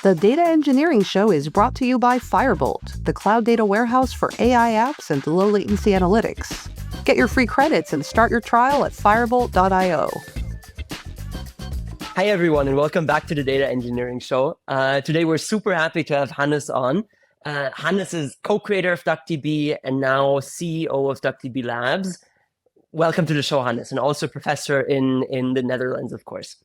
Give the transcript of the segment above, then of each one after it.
The Data Engineering Show is brought to you by FIREBOLT, the cloud data warehouse for AI apps and low-latency analytics. Get your free credits and start your trial at firebolt.io. Hi, everyone, and welcome back to the Data Engineering Show. Today, we're super happy to have Hannes on. Hannes is co-creator of DuckDB and now CEO of DuckDB Labs. Welcome to the show, Hannes, and also professor in the Netherlands, of course.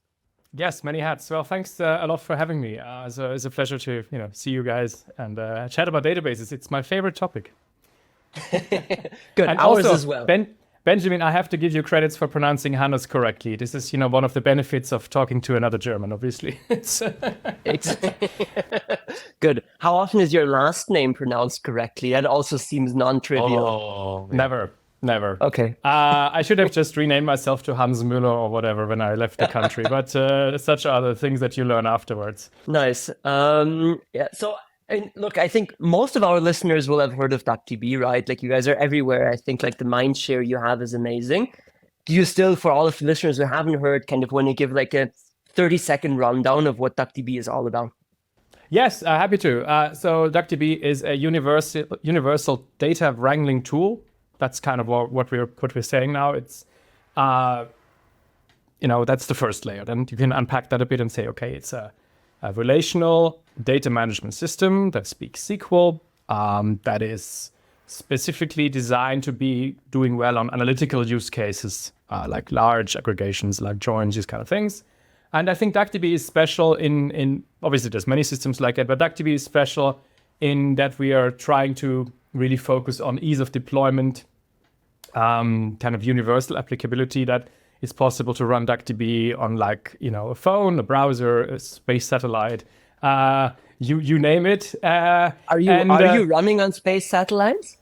Yes, many hats. Well, thanks a lot for having me. It's a pleasure to see you guys and chat about databases. It's my favorite topic. Good, and ours also, as well. Benjamin, I have to give you credits for pronouncing Hannes correctly. This is, one of the benefits of talking to another German, obviously. Good. How often is your last name pronounced correctly? That also seems non-trivial. Oh, yeah. Never. Okay. I should have just renamed myself to Hans Müller or whatever when I left the country, but such are the things that you learn afterwards. Nice. Yeah. So, look, I think most of our listeners will have heard of DuckDB, right? Like, you guys are everywhere. I think like the mind share you have is amazing. Do you still, for all of the listeners who haven't heard, kind of want to give like a 30-second rundown of what DuckDB is all about? Yes, happy to. So DuckDB is a universal data wrangling tool. That's kind of what we're saying now. It's, that's the first layer. Then you can unpack that a bit and say, okay, it's a relational data management system that speaks SQL, that is specifically designed to be doing well on analytical use cases, like large aggregations, like joins, these kind of things. And I think DuckDB is special in obviously there's many systems like it, but DuckDB is special in that we are trying to really focus on ease of deployment, kind of universal applicability that is possible to run DuckDB on a phone, a browser, a space satellite, you name it. Are you running on space satellites?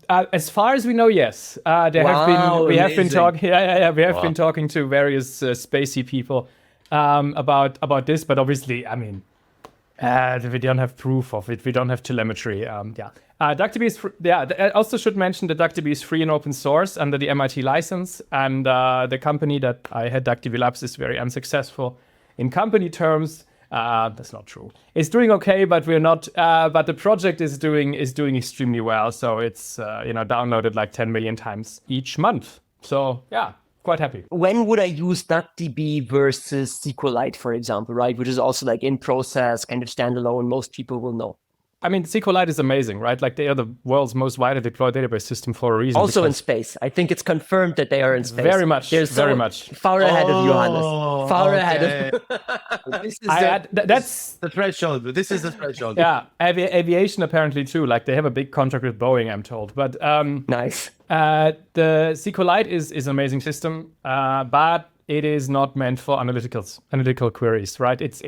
As far as we know, yes. We have been talking to various spacey people about this, but obviously, we don't have proof of it. We don't have telemetry. DuckDB is I also should mention that DuckDB is free and open source under the MIT license, and the company that I had, DuckDB Labs, is very unsuccessful in company terms. That's not true. It's doing okay, but we're not. But the project is doing extremely well. So it's downloaded like 10 million times each month. So yeah. Quite happy. When would I use DuckDB versus SQLite, for example, right? Which is also like in process, kind of standalone. Most people will know. SQLite is amazing, right? Like they are the world's most widely deployed database system for a reason. Also in space. I think it's confirmed that they are in space. Very much. Very much. Far ahead of you, Hannes. Far ahead of That's the threshold. This is the threshold. Yeah. Aviation apparently too. Like they have a big contract with Boeing, I'm told. But nice. The SQLite is an amazing system, but it is not meant for analytical queries, right? It's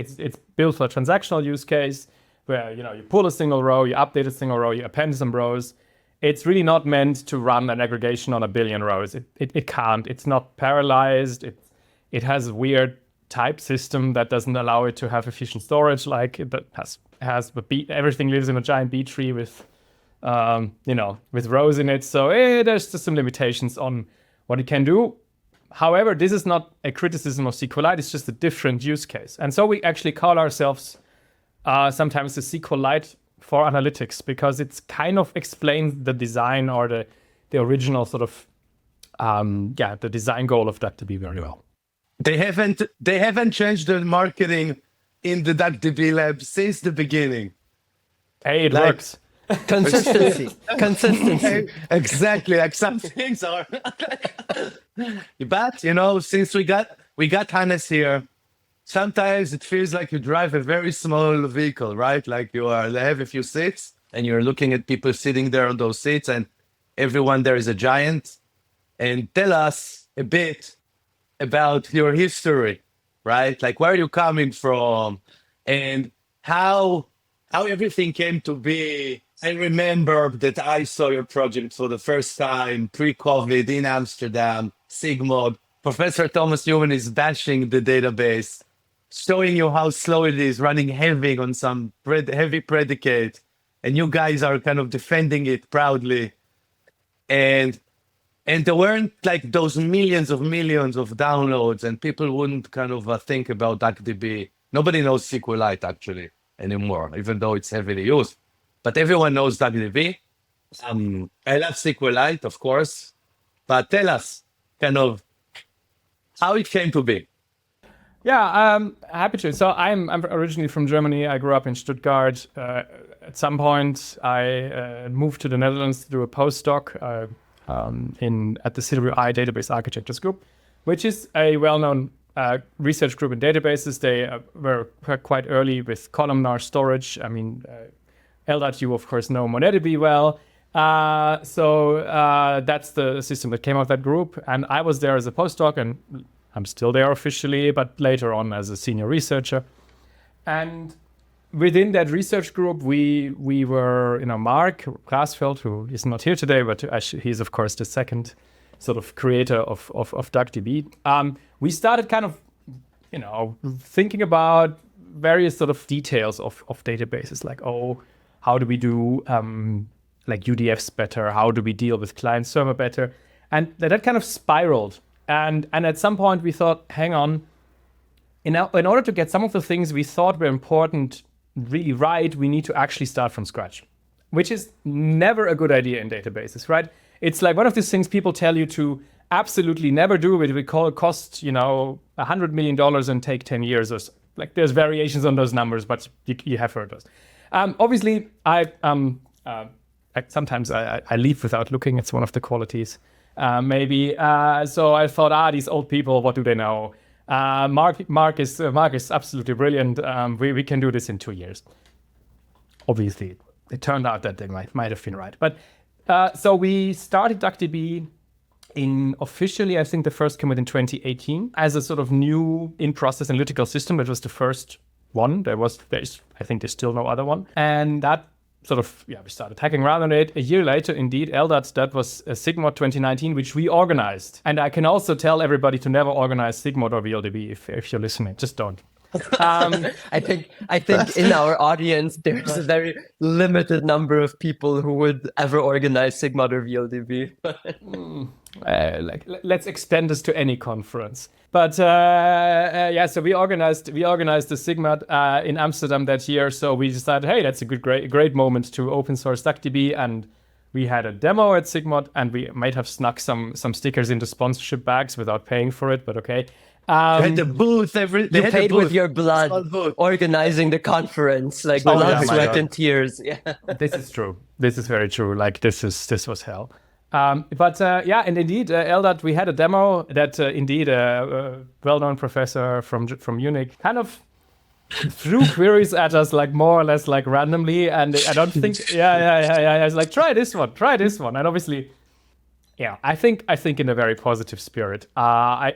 built for a transactional use case where you pull a single row, you update a single row, you append some rows. It's really not meant to run an aggregation on a billion rows. It can't. It's not parallelized. It has a weird type system that doesn't allow it to have efficient storage. Like it has everything lives in a giant B tree with rows in it. So there's just some limitations on what it can do. However, this is not a criticism of SQLite. It's just a different use case. And so we actually call ourselves sometimes the SQLite for analytics, because it's kind of explains the design or the original sort of, the design goal of DuckDB very well. They haven't changed the marketing in the DuckDB Labs since the beginning. Hey, it works. Consistency. Exactly. Like some things are. But since we got Hannes here, sometimes it feels like you drive a very small vehicle, right? Like they have a few seats and you're looking at people sitting there on those seats and everyone there is a giant. And tell us a bit about your history, right? Like where are you coming from and how everything came to be. I remember that I saw your project for the first time pre-COVID in Amsterdam, Sigmod. Professor Thomas Newman is bashing the database, showing you how slow it is, running heavy on some heavy predicate. And you guys are kind of defending it proudly. And there weren't like those millions of downloads and people wouldn't kind of think about DuckDB. Nobody knows SQLite actually. anymore, even though it's heavily used. But everyone knows DuckDB. I love SQLite, of course. But tell us kind of how it came to be. Yeah, happy to. So I'm originally from Germany. I grew up in Stuttgart. At some point, I moved to the Netherlands to do a postdoc at the CWI Database Architectures Group, which is a well-known research group in databases. They were quite early with columnar storage. I mean, Eldad, you of course know MongoDB well. So that's the system that came out of that group. And I was there as a postdoc, and I'm still there officially, but later on as a senior researcher. And within that research group, we were, Mark Glasfeld, who is not here today, but he's of course the second sort of creator of DuckDB. We started kind of, thinking about various sort of details of databases, like, how do we do like UDFs better? How do we deal with client server better? And that kind of spiraled. And at some point we thought, hang on, in order to get some of the things we thought were important really right, we need to actually start from scratch, which is never a good idea in databases, right? It's like one of these things people tell you to absolutely never do. We call it cost, $100 million and take 10 years. Or so. Like there's variations on those numbers, but you have heard those. Obviously, sometimes I leave without looking. It's one of the qualities. Maybe. So I thought, these old people, what do they know? Mark is absolutely brilliant. We can do this in 2 years. Obviously, it turned out that they might have been right. But so we started DuckDB in officially, I think the first commit in 2018 as a sort of new in-process analytical system. That was the first one. I think there's still no other one. And that sort of, we started hacking around on it. A year later, indeed, Eldad, that was Sigmod 2019, which we organized. And I can also tell everybody to never organize Sigmod or VLDB if you're listening. Just don't. I think in our audience, there's a very limited number of people who would ever organize Sigmod or VLDB. Let's extend this to any conference. But so we organized the Sigmod in Amsterdam that year. So we decided, hey, that's a great moment to open source DuckDB, and we had a demo at Sigmod, and we might have snuck some stickers into sponsorship bags without paying for it, but okay. You had the booth. You paid with your blood, organizing the conference, like blood, sweat, and tears. Yeah, this is true. This is very true. Like this was hell. And indeed, Eldad, we had a demo that indeed a well-known professor from Munich kind of threw queries at us, like more or less like randomly, and I don't think, I was like, try this one, and obviously. Yeah, I think in a very positive spirit. I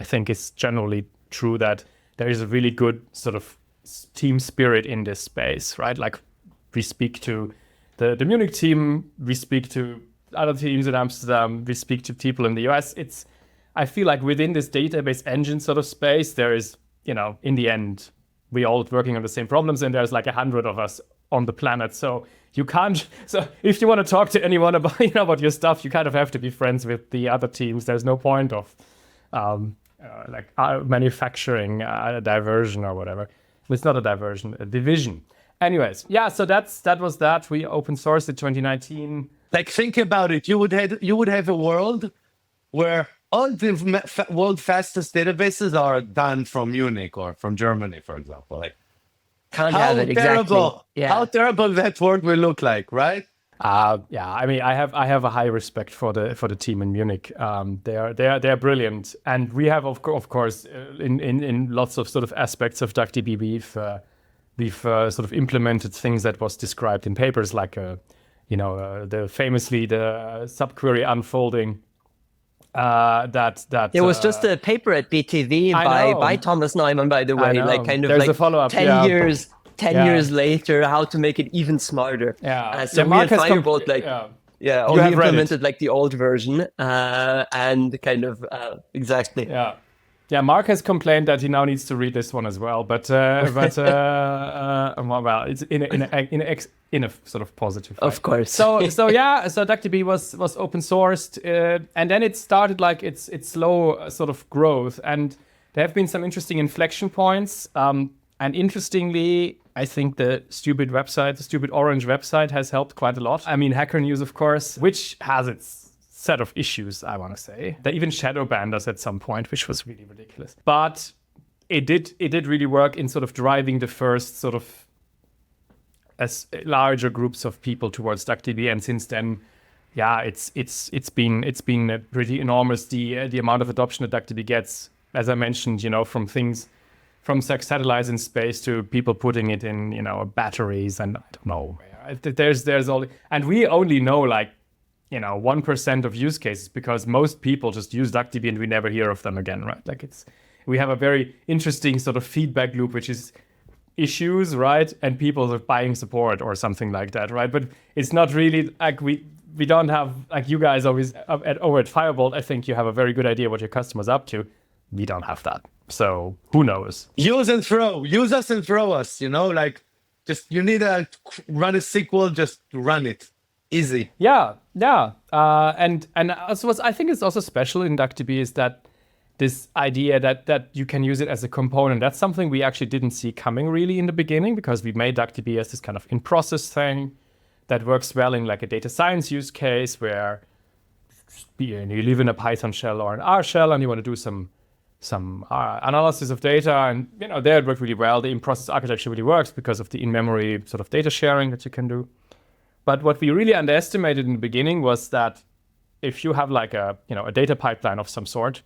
think it's generally true that there is a really good sort of team spirit in this space, right? Like we speak to the Munich team, we speak to other teams in Amsterdam, we speak to people in the US. I feel like within this database engine sort of space, there is, in the end, we all working on the same problems, and there's like 100 of us on the planet. So you can't. So if you want to talk to anyone about about your stuff, you kind of have to be friends with the other teams. There's no point of manufacturing a diversion or whatever. It's not a diversion, a division. Anyways, so that was that. We open sourced in 2019. Like think about it. You would have a world where all the world fastest databases are done from Munich or from Germany, for example. Like. Can't have it, exactly. Yeah. How terrible that world will look like, right? I mean, I have a high respect for the team in Munich. They are brilliant, and we have of course in lots of sort of aspects of DuckDB we've sort of implemented things that was described in papers, like the subquery unfolding. There was just a paper at BTV by Thomas Neumann, by the way, like kind of There's like a follow-up, 10 years later, how to make it even smarter. So we at FIREBOLT only implemented like the old version and kind of exactly. Yeah, Mark has complained that he now needs to read this one as well, but it's in a sort of positive way. Of course. So DuckDB was open sourced, and then it started like its slow sort of growth, and there have been some interesting inflection points. And interestingly, I think the stupid orange website has helped quite a lot. I mean, Hacker News, of course, which has its set of issues, I want to say. They even shadow banned us at some point, which was really ridiculous. But it did really work in sort of driving the first sort of as larger groups of people towards DuckDB. And since then, yeah, it's been pretty enormous, the amount of adoption that DuckDB gets, as I mentioned, from satellites in space to people putting it in, batteries, and I don't know. There's all, and we only know 1% of use cases because most people just use DuckDB and we never hear of them again, right? We have a very interesting sort of feedback loop, which is issues, right? And people are buying support or something like that, right? But it's not really we don't have, you guys always over at FIREBOLT, I think you have a very good idea what your customer's up to. We don't have that. So who knows? Use us and throw us, just you need to run a SQL, just run it. Easy. Yeah. And also I think it's also special in DuckDB is that this idea that you can use it as a component. That's something we actually didn't see coming really in the beginning because we made DuckDB as this kind of in-process thing that works well in a data science use case where you live in a Python shell or an R shell and you want to do some analysis of data, and there it worked really well. The in-process architecture really works because of the in-memory sort of data sharing that you can do. But what we really underestimated in the beginning was that if you have a data pipeline of some sort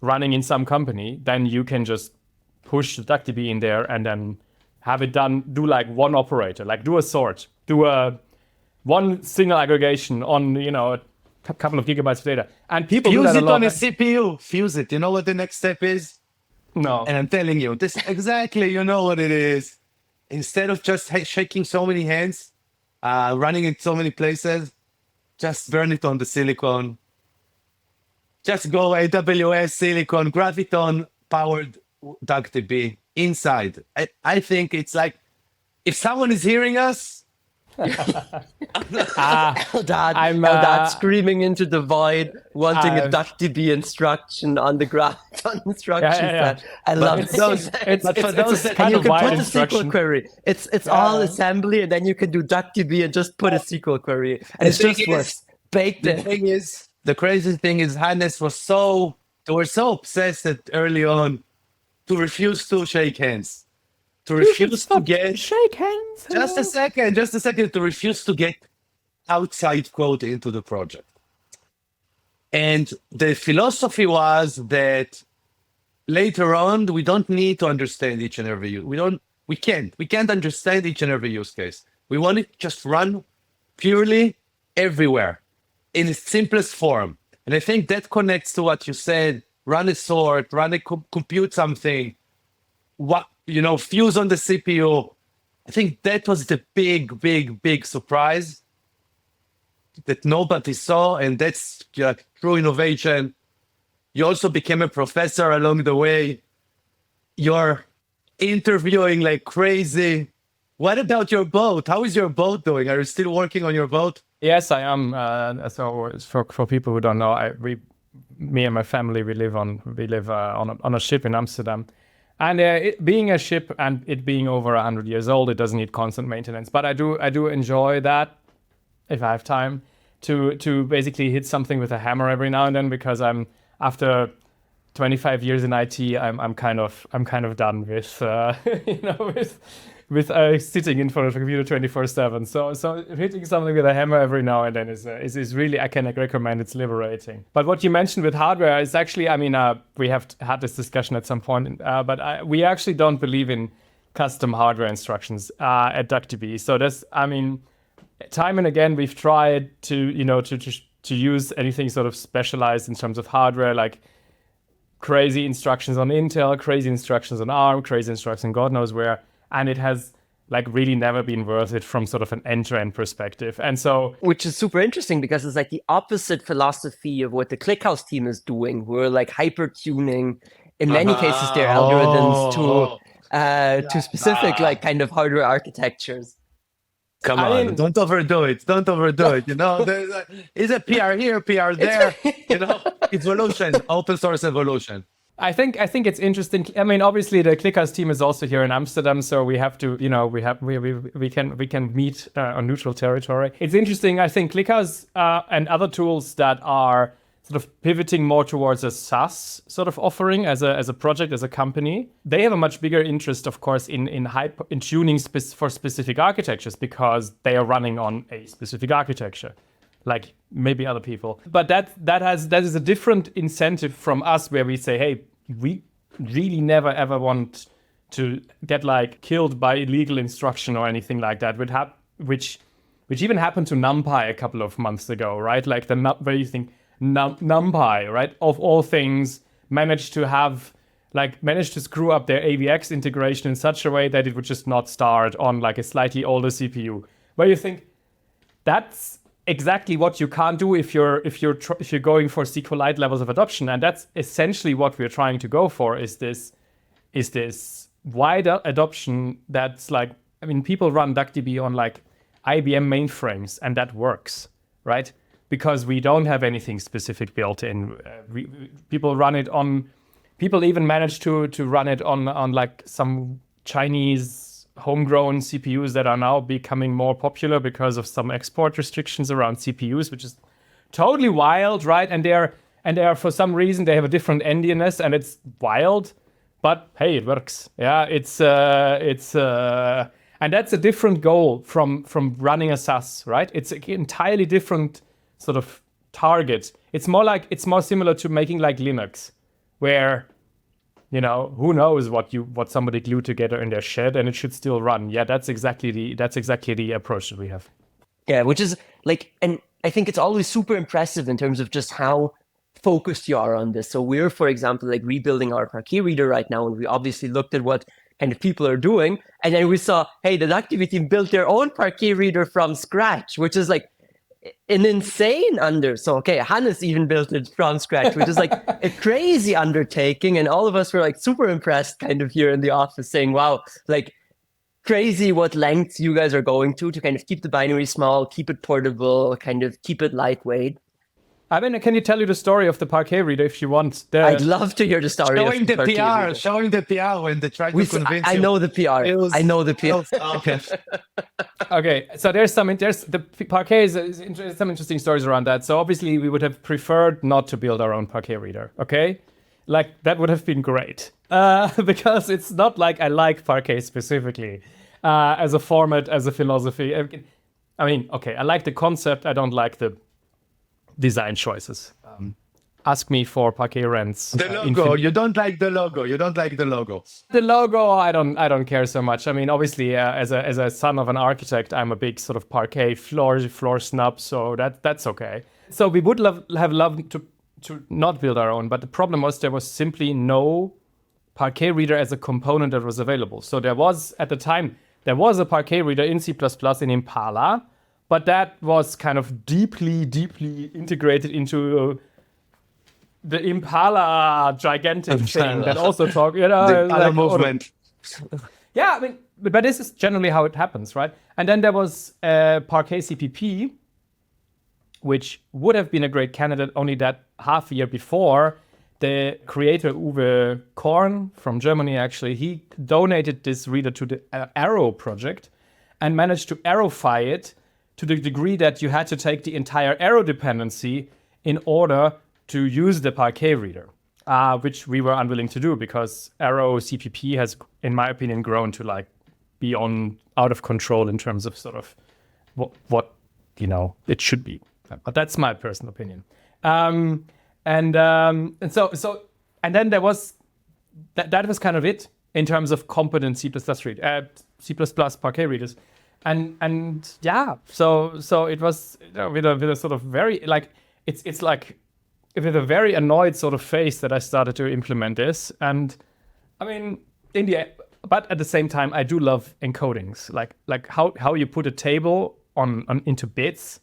running in some company, then you can just push the DuckDB in there and then have it do one operator, do a sort, do one single aggregation on a couple of gigabytes of data, and people fuse do that it a lot. on a CPU. Fuse it. You know what the next step is? No. And I'm telling you, this exactly. You know what it is. Instead of just shaking so many hands, running in so many places, just burn it on the silicon. Just go AWS Silicon, Graviton powered DuckDB inside. I think it's if someone is hearing us. Eldad screaming into the void, wanting a DuckDB instruction on the Graviton instruction set. I love it. It's And you can put a SQL query. It's all assembly, and then you can do DuckDB and just put a SQL query, and it's just works. Baked in. The crazy thing is, Hannes they were so obsessed early on to refuse to shake hands. To refuse to shake hands. Hello. Just a second, to refuse to get outside code into the project. And the philosophy was that later on, we don't need to understand each and every use. We can't understand each and every use case. We want it just run purely everywhere in its simplest form. And I think that connects to what you said, run a sort, compute something, fuse on the CPU. I think that was the big surprise that nobody saw, and that's true innovation. You also became a professor along the way. You're interviewing like crazy. What about your boat? How is your boat doing? Are you still working on your boat? Yes, I am. So for people who don't know, me and my family, we live on a ship in Amsterdam. And it being a ship and it being over 100 years old, it doesn't need constant maintenance. But I do enjoy that, if I have time, to basically hit something with a hammer every now and then, because I'm after 25 years in IT, I'm kind of done with with sitting in front of a computer 24/7. So hitting something with a hammer every now and then is really, I can recommend. It's liberating. But what you mentioned with hardware is actually, we have had this discussion at some point, but we actually don't believe in custom hardware instructions at DuckDB. So time and again we've tried to use anything sort of specialized in terms of hardware, like crazy instructions on Intel, crazy instructions on ARM, crazy instructions God knows where. And it has really never been worth it from sort of an end-to-end perspective. And so, which is super interesting because it's the opposite philosophy of what the ClickHouse team is doing. We're hyper-tuning, in many cases, their algorithms to specific kind of hardware architectures. Come on, don't overdo it. Don't overdo it. It's a PR here, PR there. Evolution, open source evolution. I think it's interesting. I mean, obviously the Clickers team is also here in Amsterdam, so we have to, we can meet on neutral territory. It's interesting. I think Clickers and other tools that are sort of pivoting more towards a SaaS sort of offering as a project, as a company, they have a much bigger interest, of course, in tuning for specific architectures because they are running on a specific architecture, like maybe other people. But that is a different incentive from us, where we say, hey, we really never ever want to get like killed by illegal instruction or anything like that, which even happened to NumPy a couple of months ago, right? Like where you think NumPy, right, of all things, managed to screw up their AVX integration in such a way that it would just not start on like a slightly older CPU. Where you think that's exactly what you can't do if you're going for SQLite levels of adoption, and that's essentially what we're trying to go for. Is this wide adoption that's like, I mean, people run DuckDB on like IBM mainframes, and that works, right? Because we don't have anything specific built in. People even manage to run it on like some Chinese homegrown CPUs that are now becoming more popular because of some export restrictions around CPUs, which is totally wild, right? And they are for some reason they have a different endianness, and it's wild, but hey, it works. Yeah, and that's a different goal from running a SaaS, right? It's an entirely different sort of target. It's more similar to making like Linux, where, you know, who knows what somebody glued together in their shed, and it should still run. Yeah, that's exactly the approach that we have. Yeah, which is like, and I think it's always super impressive in terms of just how focused you are on this. So we're, for example, like rebuilding our Parquet reader right now, and we obviously looked at what kind of people are doing, and then we saw, hey, the DuckDB team built their own Parquet reader from scratch, which is like an insane so okay, Hannes even built it from scratch, which is like a crazy undertaking, and all of us were like super impressed kind of here in the office, saying, wow, like crazy what lengths you guys are going to kind of keep the binary small, keep it portable, kind of keep it lightweight. I mean, can you tell you the story of the Parquet reader if you want? I'd love to hear the story. Showing the PR when they tried to convince you. I know the PR. I know the PR. Okay. Okay, so there's the Parquet is some interesting stories around that. So obviously we would have preferred not to build our own Parquet reader, okay? Like that would have been great. Because it's not like I like Parquet specifically as a format, as a philosophy. I mean, okay, I like the concept. I don't like the design choices. Ask me for Parquet rents. The logo. You don't like the logo. The logo, I don't care so much. I mean, obviously, as a son of an architect, I'm a big sort of Parquet floor snub, so that's okay. So we would have loved to not build our own, but the problem was there was simply no Parquet reader as a component that was available. So there was, at the time, a Parquet reader in C++ in Impala, but that was kind of deeply integrated into the Impala gigantic thing that also talk, you know, the Impala movement. Yeah, I mean, but this is generally how it happens, right? And then there was Parquet CPP, which would have been a great candidate, only that half a year before, the creator Uwe Korn from Germany, actually, he donated this reader to the Arrow project and managed to arrowfy it to the degree that you had to take the entire Arrow dependency in order to use the Parquet reader, which we were unwilling to do because Arrow CPP has, in my opinion, grown to like be out of control in terms of sort of what you know it should be. But that's my personal opinion. And then there was that was kind of it in terms of competent C++ Parquet readers. And yeah, so it was, you know, with a sort of very like it's like with a very annoyed sort of face that I started to implement this. And I mean, but at the same time, I do love encodings. Like how you put a table on into bits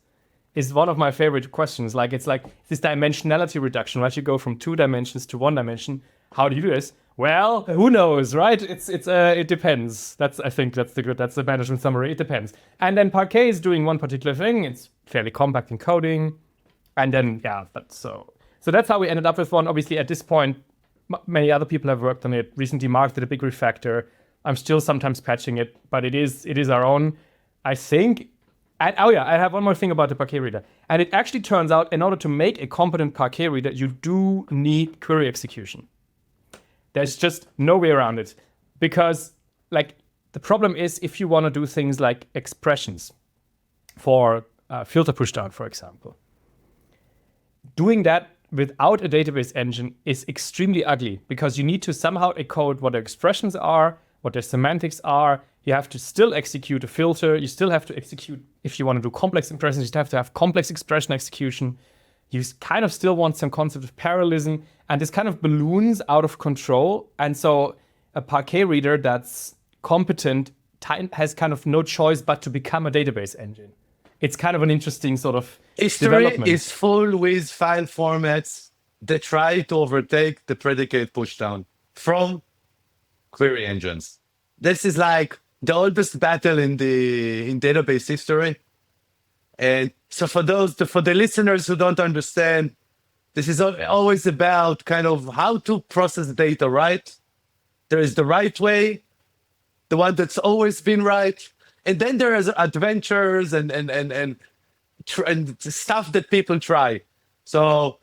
is one of my favorite questions. Like it's like this dimensionality reduction, right? You go from 2 dimensions to 1 dimension. How do you do this? Well, who knows, right? It depends. I think that's the management summary. It depends. And then Parquet is doing one particular thing. It's fairly compact encoding. And then, yeah, so that's how we ended up with one. Obviously, at this point, many other people have worked on it. Recently, Mark did a big refactor. I'm still sometimes patching it, but it is our own, I think. And, I have one more thing about the Parquet reader. And it actually turns out, in order to make a competent Parquet reader, you do need query execution. There's just no way around it. Because, like, the problem is if you want to do things like expressions for filter pushdown, for example, doing that without a database engine is extremely ugly because you need to somehow encode what the expressions are, what their semantics are. You have to still execute a filter. You still have to execute, if you want to do complex expressions, you have to have complex expression execution. You kind of still want some concept of parallelism, and this kind of balloons out of control. And so a Parquet reader that's competent has kind of no choice but to become a database engine. It's kind of an interesting sort of development. History is full with file formats that try to overtake the predicate pushdown from query engines. This is like the oldest battle in database history. And so for the listeners who don't understand, this is always about kind of how to process data, right? There is the right way, the one that's always been right. And then there is adventures and stuff that people try. So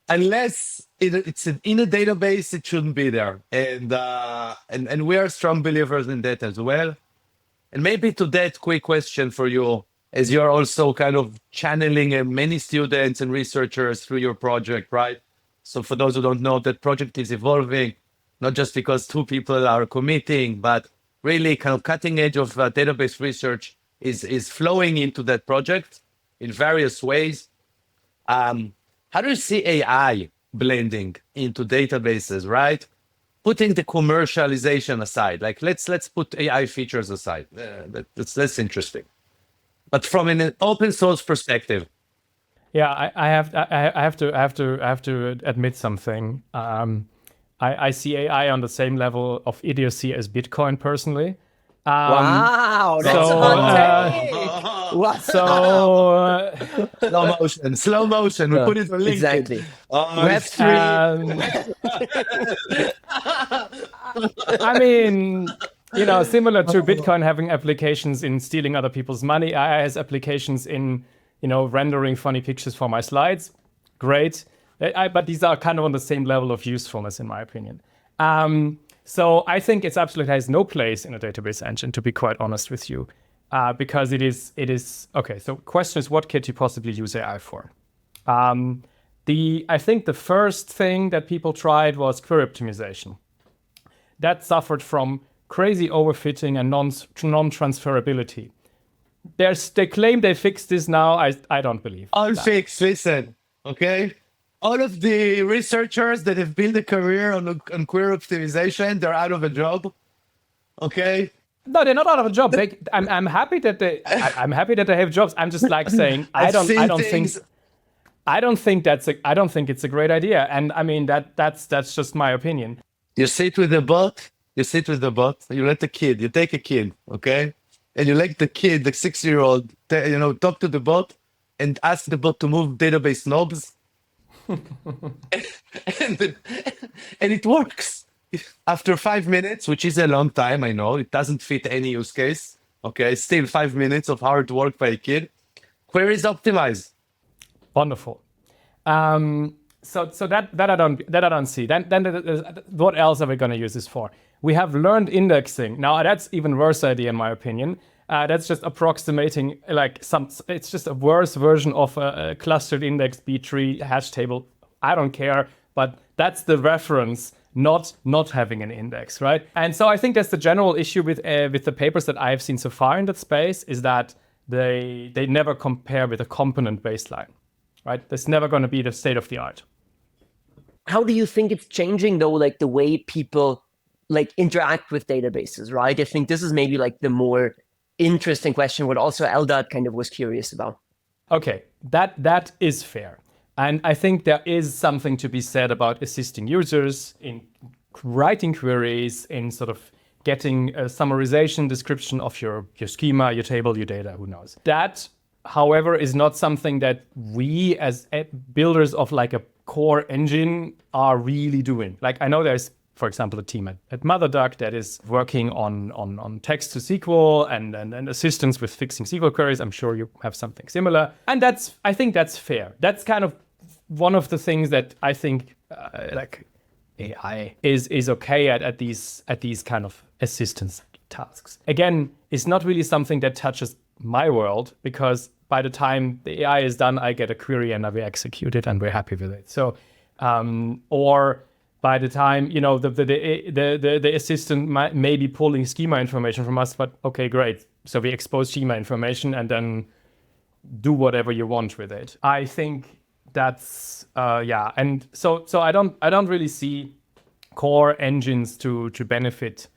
unless it's in a database, it shouldn't be there. And we are strong believers in that as well. And maybe to that, quick question for you, as you're also kind of channeling many students and researchers through your project, right? So for those who don't know, that project is evolving, not just because 2 people are committing, but really kind of cutting edge of database research is flowing into that project in various ways. How do you see AI blending into databases, right? Putting the commercialization aside, like let's put AI features aside. That's less interesting. But from an open source perspective. Yeah, I have to admit something. I see AI on the same level of idiocy as Bitcoin personally. Wow, that's so, a hot take. Slow motion. We put it on LinkedIn. Exactly. I mean, similar to Bitcoin having applications in stealing other people's money, AI has applications in, rendering funny pictures for my slides. Great. But these are kind of on the same level of usefulness, in my opinion. So I think it absolutely has no place in a database engine, to be quite honest with you, because it is okay. So question is, what could you possibly use AI for? I think the first thing that people tried was query optimization. That suffered from crazy overfitting and non-transferability. They claim they fixed this now. I don't believe. All fixed. Listen, okay. All of the researchers that have built a career on query optimization, they're out of a job. Okay. No, they're not out of a job. I'm happy that I'm happy that they have jobs. I'm just like saying I don't think it's a great idea. And I mean that's just my opinion. You sit with the bot. You take a kid, okay, and you let the kid, the 6-year-old, talk to the bot and ask the bot to move database knobs. and it works after 5 minutes, which is a long time. I know it doesn't fit any use case. Okay, still 5 minutes of hard work by a kid. Queries optimized. Wonderful. So that I don't see. Then what else are we going to use this for? We have learned indexing. Now that's even worse idea in my opinion. That's just approximating it's just a worse version of a clustered index B tree hash table. I don't care, but that's the reference, not having an index, right? And so I think that's the general issue with the papers that I have seen so far in that space is that they never compare with a component baseline, right? That's never going to be the state of the art. How do you think it's changing though, like the way people interact with databases, right? I think this is maybe the more interesting question, what also Eldad kind of was curious about. Okay, that is fair. And I think there is something to be said about assisting users in writing queries, in sort of getting a summarization description of your schema, your table, your data, who knows. That, however, is not something that we as builders of a core engine are really doing. Like I know there's, for example, a team at MotherDuck that is working on text to SQL and assistance with fixing SQL queries. I'm sure you have something similar. And I think that's fair. That's kind of one of the things that I think like AI is okay at these kind of assistance tasks. Again, it's not really something that touches my world, because by the time the AI is done, I get a query and we execute it and we're happy with it. So, or by the time, you know, the assistant may be pulling schema information from us, but okay, great. So we expose schema information and then do whatever you want with it. I think that's and so I don't really see core engines to benefit.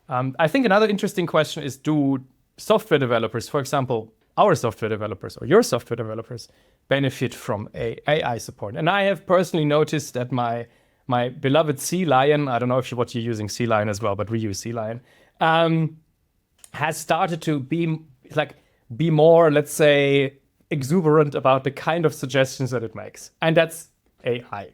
I think another interesting question is, do software developers, for example, our software developers or your software developers, benefit from AI support? And I have personally noticed that my beloved CLion, I don't know what you're using CLion as well, but we use CLion, has started to be more, let's say, exuberant about the kind of suggestions that it makes. And that's AI,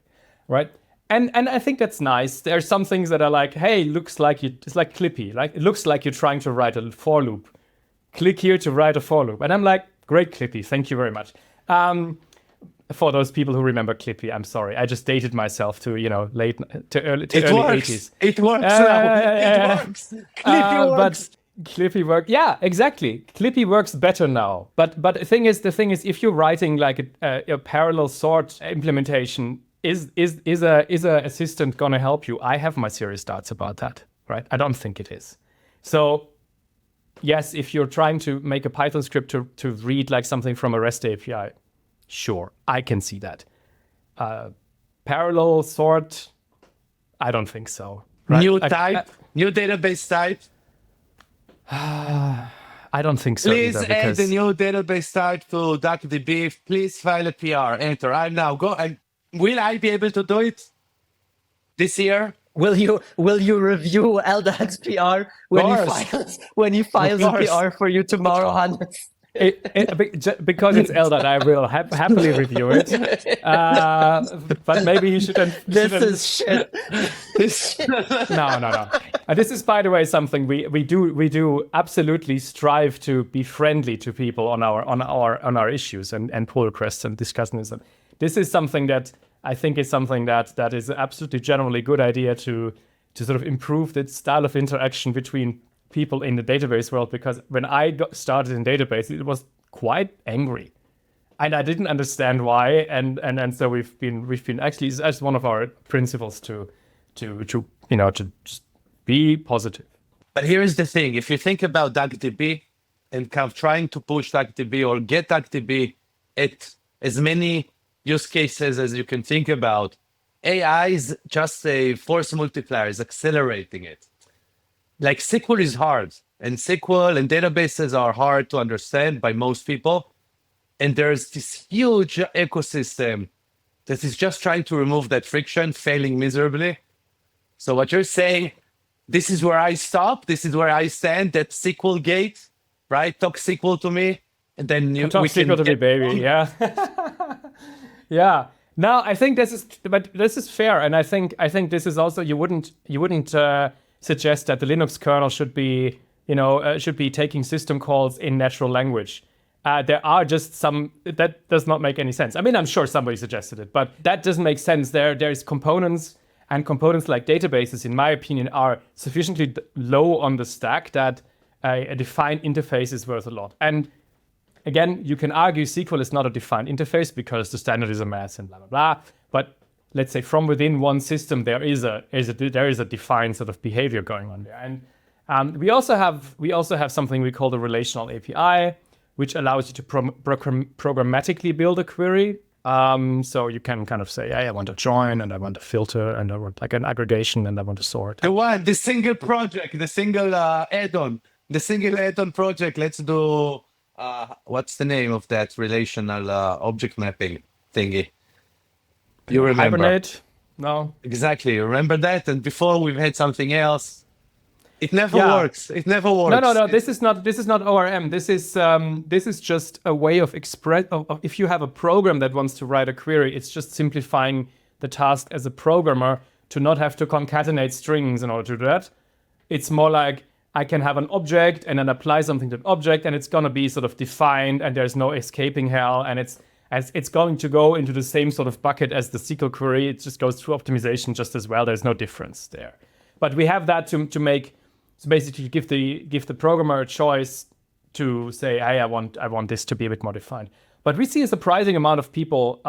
right? And I think that's nice. There are some things that are like, hey, it's like Clippy. Like, it looks like you're trying to write a for loop. Click here to write a for loop. And I'm like, great, Clippy. Thank you very much. For those people who remember Clippy, I'm sorry. I just dated myself to, early 80s. It works now. It works. Clippy works. But Clippy works. Yeah, exactly. Clippy works better now. But the thing is, if you're writing like a parallel sort implementation, is a assistant gonna help you? I have my serious doubts about that, right? I don't think it is. So yes, if you're trying to make a Python script to read like something from a REST API, sure, I can see that. Parallel sort, I don't think so. Right? New database type. I don't think so. Please either, add a new database type to DuckDB. Please file a PR. Enter. I'm now go. And will I be able to do it this year? Will you review Eldad's PR when he files a PR for you tomorrow, Hannes? Because it's Eldad, I will happily review it. But maybe he shouldn't. This is shit. No. This is, by the way, something we do absolutely strive to be friendly to people on our issues and pull requests and discussions. This is something that I think is something that is absolutely generally good idea to sort of improve the style of interaction between people in the database world, because when I started in database, it was quite angry, and I didn't understand why. And so we've been actually, as one of our principles to just be positive. But here is the thing: if you think about DuckDB and kind of trying to push DuckDB or get DuckDB at as many use cases as you can think about, AI is just a force multiplier, is accelerating it. Like SQL is hard, and SQL and databases are hard to understand by most people. And there's this huge ecosystem that is just trying to remove that friction, failing miserably. So what you're saying, this is where I stop, this is where I stand, that SQL gate, right? Talk SQL to me, and then we can SQL to me, baby. Yeah. Yeah. No, I think this is fair, and I think this is also, you wouldn't suggest that the Linux kernel should be taking system calls in natural language. There are just some that does not make any sense. I mean, I'm sure somebody suggested it, but that doesn't make sense. There's components, and components like databases, in my opinion, are sufficiently low on the stack that a defined interface is worth a lot. And again, you can argue SQL is not a defined interface because the standard is a mess and blah blah blah. But let's say from within one system, there is a defined sort of behavior going on there. And we also have something we call the relational API, which allows you to programmatically build a query. So you can kind of say, hey, I want to join, and I want to filter, and I want like an aggregation, and I want to sort. The single project, the single add-on project. Let's do, what's the name of that relational object mapping thingy? You remember? Hibernate? No. Exactly. You remember that? And before we've had something else. It never Yeah. works. It never works. No. This is not ORM. This is just a way of if you have a program that wants to write a query, it's just simplifying the task as a programmer to not have to concatenate strings in order to do that. It's more like I can have an object and then apply something to an object, and it's gonna be sort of defined, and there's no escaping hell, and it's going to go into the same sort of bucket as the SQL query. It just goes through optimization just as well. There's no difference there. But we have that to basically give the programmer a choice to say, hey, I want this to be a bit more defined. But we see a surprising amount of people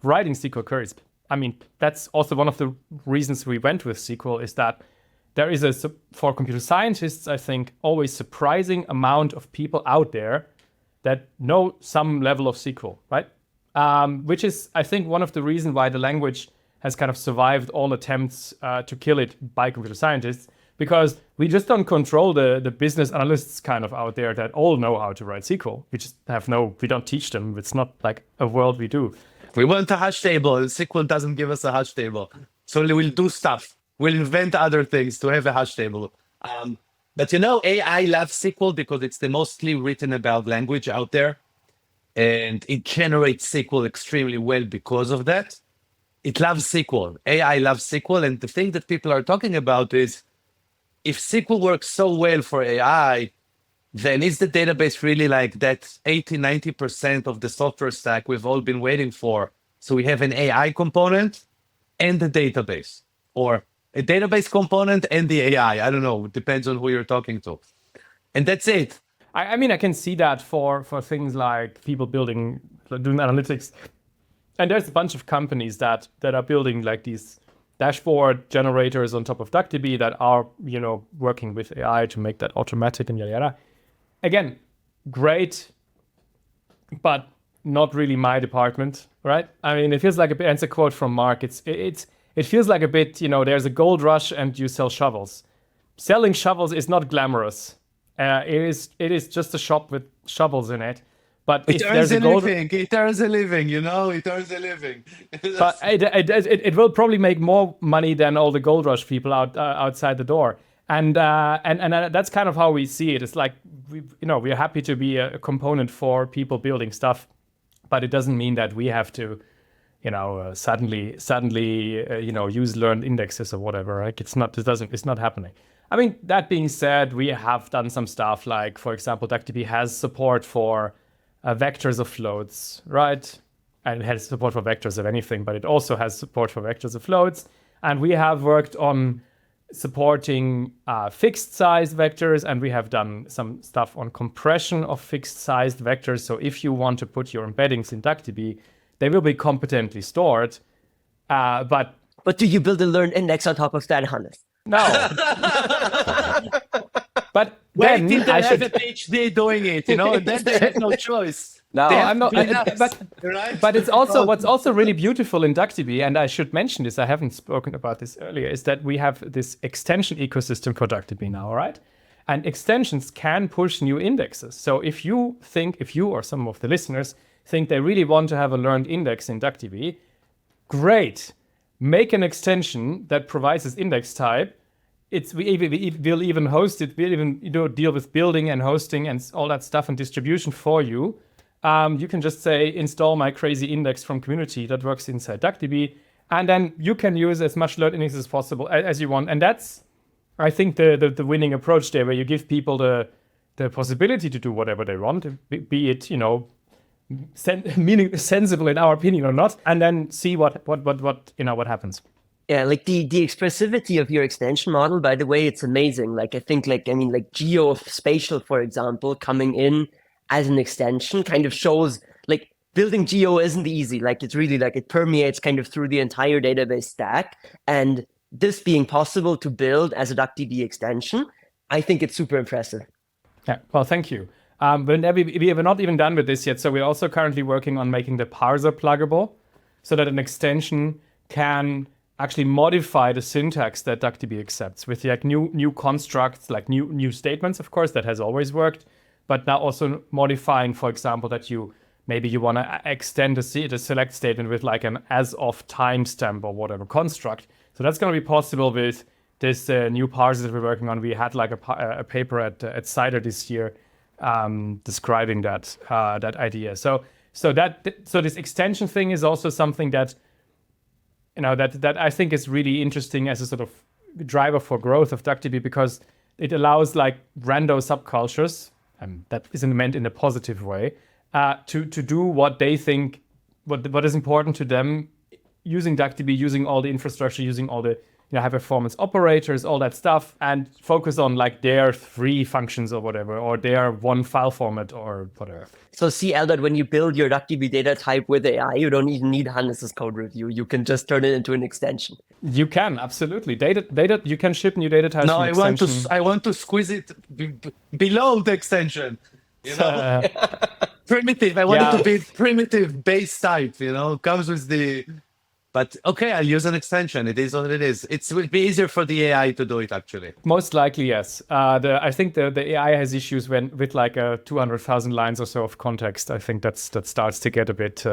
writing SQL queries. I mean, that's also one of the reasons we went with SQL, is that there is for computer scientists, I think, always surprising amount of people out there that know some level of SQL, right? Which is, I think, one of the reasons why the language has kind of survived all attempts to kill it by computer scientists, because we just don't control the business analysts kind of out there that all know how to write SQL. We don't teach them. It's not like a world we do. We want a hash table. SQL doesn't give us a hash table. So we'll do stuff. We'll invent other things to have a hash table. But AI loves SQL because it's the mostly written about language out there. And it generates SQL extremely well because of that. It loves SQL. AI loves SQL. And the thing that people are talking about is, if SQL works so well for AI, then is the database really like that 80, 90% of the software stack we've all been waiting for? So we have an AI component and the database, or a database component and the AI. I don't know. It depends on who you're talking to. And that's it. I mean, I can see that for things like people doing analytics. And there's a bunch of companies that are building like these dashboard generators on top of DuckDB that are, working with AI to make that automatic and yada yada. Again, great, but not really my department, right? I mean, it feels like a bit, and it's a quote from Mark, it feels like a bit, there's a gold rush and you sell shovels. Selling shovels is not glamorous. It is just a shop with shovels in it. But it earns a living. It earns a living, it earns a living. But it will probably make more money than all the gold rush people outside the door. And that's kind of how we see it. It's like, we're happy to be a component for people building stuff, but it doesn't mean that we have to, suddenly, use learned indexes or whatever. Like it's not happening. I mean, that being said, we have done some stuff like, for example, DuckDB has support for vectors of floats, right? And it has support for vectors of anything, but it also has support for vectors of floats. And we have worked on supporting fixed size vectors, and we have done some stuff on compression of fixed sized vectors. So if you want to put your embeddings in DuckDB, they will be competently stored. But do you build a learned index on top of that, Hannes? No. But then then I should have a PhD doing it, and then they have no choice. No, I'm not. Right? But it's also what's also really beautiful in DuckDB, and I should mention this. I haven't spoken about this earlier. Is that we have this extension ecosystem for DuckDB now, right? And extensions can push new indexes. So if you or some of the listeners think they really want to have a learned index in DuckDB, great. Make an extension that provides this index type. We'll even host it. We'll even deal with building and hosting and all that stuff and distribution for you. You can just say, install my crazy index from community that works inside DuckDB, and then you can use as much learned index as possible as you want. And that's, I think, the winning approach there, where you give people the possibility to do whatever they want, be it sensible in our opinion or not, and then see what happens. Yeah, like the expressivity of your extension model, by the way, it's amazing. Like I think like geospatial, for example, coming in as an extension kind of shows like building geo isn't easy. Like it's really like it permeates kind of through the entire database stack. And this being possible to build as a DuckDB extension, I think it's super impressive. Yeah, well, thank you. But we are not even done with this yet. So we're also currently working on making the parser pluggable so that an extension can actually modify the syntax that DuckDB accepts with like new constructs, like new statements, of course, that has always worked. But now also modifying, for example, that you want to extend the select statement with like an as of timestamp or whatever construct. So that's going to be possible with this new parser that we're working on. We had like a paper at CIDR this year describing that idea. So this extension thing is also something that that I think is really interesting as a sort of driver for growth of DuckDB, because it allows like rando subcultures, that isn't meant in a positive way, to do what they think, what is important to them, using DuckDB, using all the infrastructure, using all the high performance operators, all that stuff, and focus on like their 3 functions or whatever, or their 1 file format or whatever. So see, Eldad, when you build your DuckDB data type with AI, you don't even need Hannes's code review. You can just turn it into an extension. You can, absolutely. Data. You can ship new data types. No, I want to squeeze it below the extension. Primitive. I want it to be primitive base type. Comes with the. But okay, I'll use an extension. It is what it is. It will be easier for the AI to do it, actually. Most likely, yes. I think the AI has issues with like 200,000 lines or so of context. I think that starts to get a bit,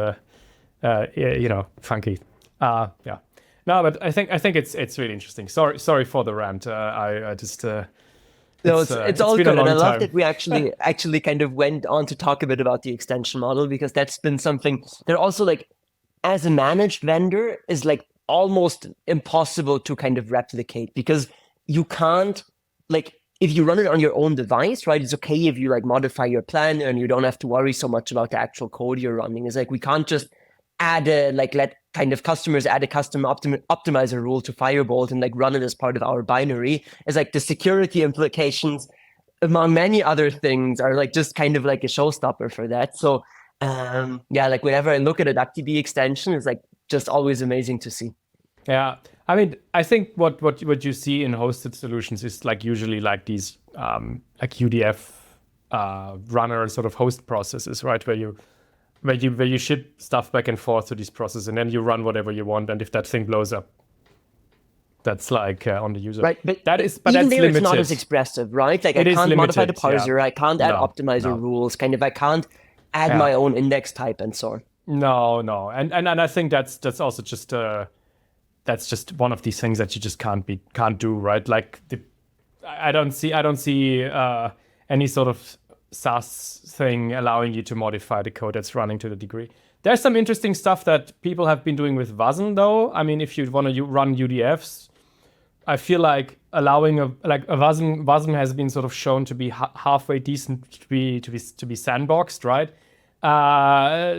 funky. Yeah. No, but I think it's really interesting. Sorry for the rant. I just. No, it's all good, and I love that we actually kind of went on to talk a bit about the extension model, because that's been something that also like, as a managed vendor, is like almost impossible to kind of replicate, because you can't, like, if you run it on your own device, right? It's okay if you like modify your plan and you don't have to worry so much about the actual code you're running. It's like, we can't just let kind of customers add a custom optimizer rule to FIREBOLT and like run it as part of our binary. It's like the security implications, among many other things, are like just kind of like a showstopper for that. So like whenever I look at a DuckDB extension, it's like just always amazing to see. Yeah, I mean, I think what you see in hosted solutions is like usually like these like UDF runner sort of host processes, right? Where you ship stuff back and forth to these processes, and then you run whatever you want, and if that thing blows up, that's like on the user. Right, but even that's there limited. It's not as limited. expressive, right? Like It I is can't modify the limited, parser, I can't add optimizer rules, kind of I can't add my own index type and so on. No, and I think that's also just that's just one of these things that you just can't do, right? Like I don't see any sort of SaaS thing allowing you to modify the code that's running to the degree. There's some interesting stuff that people have been doing with WASM, though. I mean, if you want to run UDFs, I feel like allowing a WASM has been sort of shown to be halfway decent to be sandboxed, right?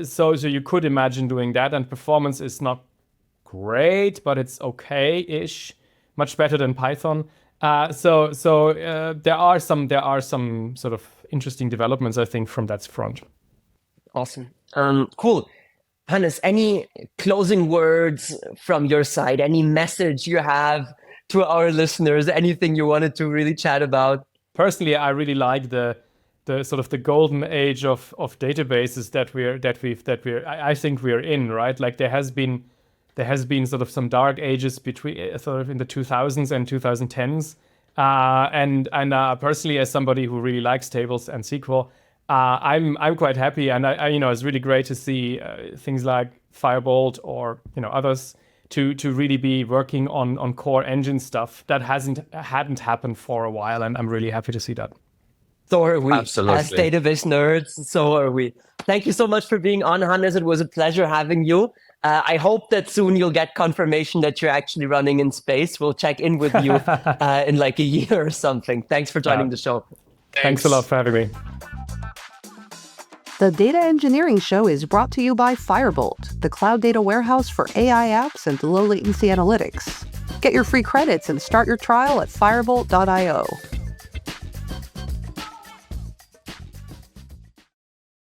So you could imagine doing that, and performance is not great, but it's okay-ish, much better than Python. So there are some sort of interesting developments, I think, from that front. Awesome. Cool. Hannes, any closing words from your side? Any message you have to our listeners? Anything you wanted to really chat about? Personally, I really like the sort of the golden age of databases that I think we're in, right? Like there has been sort of some dark ages between sort of in the 2000s and 2010s, and personally, as somebody who really likes tables and SQL, I'm quite happy, and I it's really great to see things like FIREBOLT or others to really be working on core engine stuff that hadn't happened for a while, and I'm really happy to see that. So are we. Absolutely. As database nerds, so are we. Thank you so much for being on, Hannes. It was a pleasure having you. I hope that soon you'll get confirmation that you're actually running in space. We'll check in with you in like a year or something. Thanks for joining the show. Thanks a lot for having me. The Data Engineering Show is brought to you by FIREBOLT, the cloud data warehouse for AI apps and low latency analytics. Get your free credits and start your trial at firebolt.io.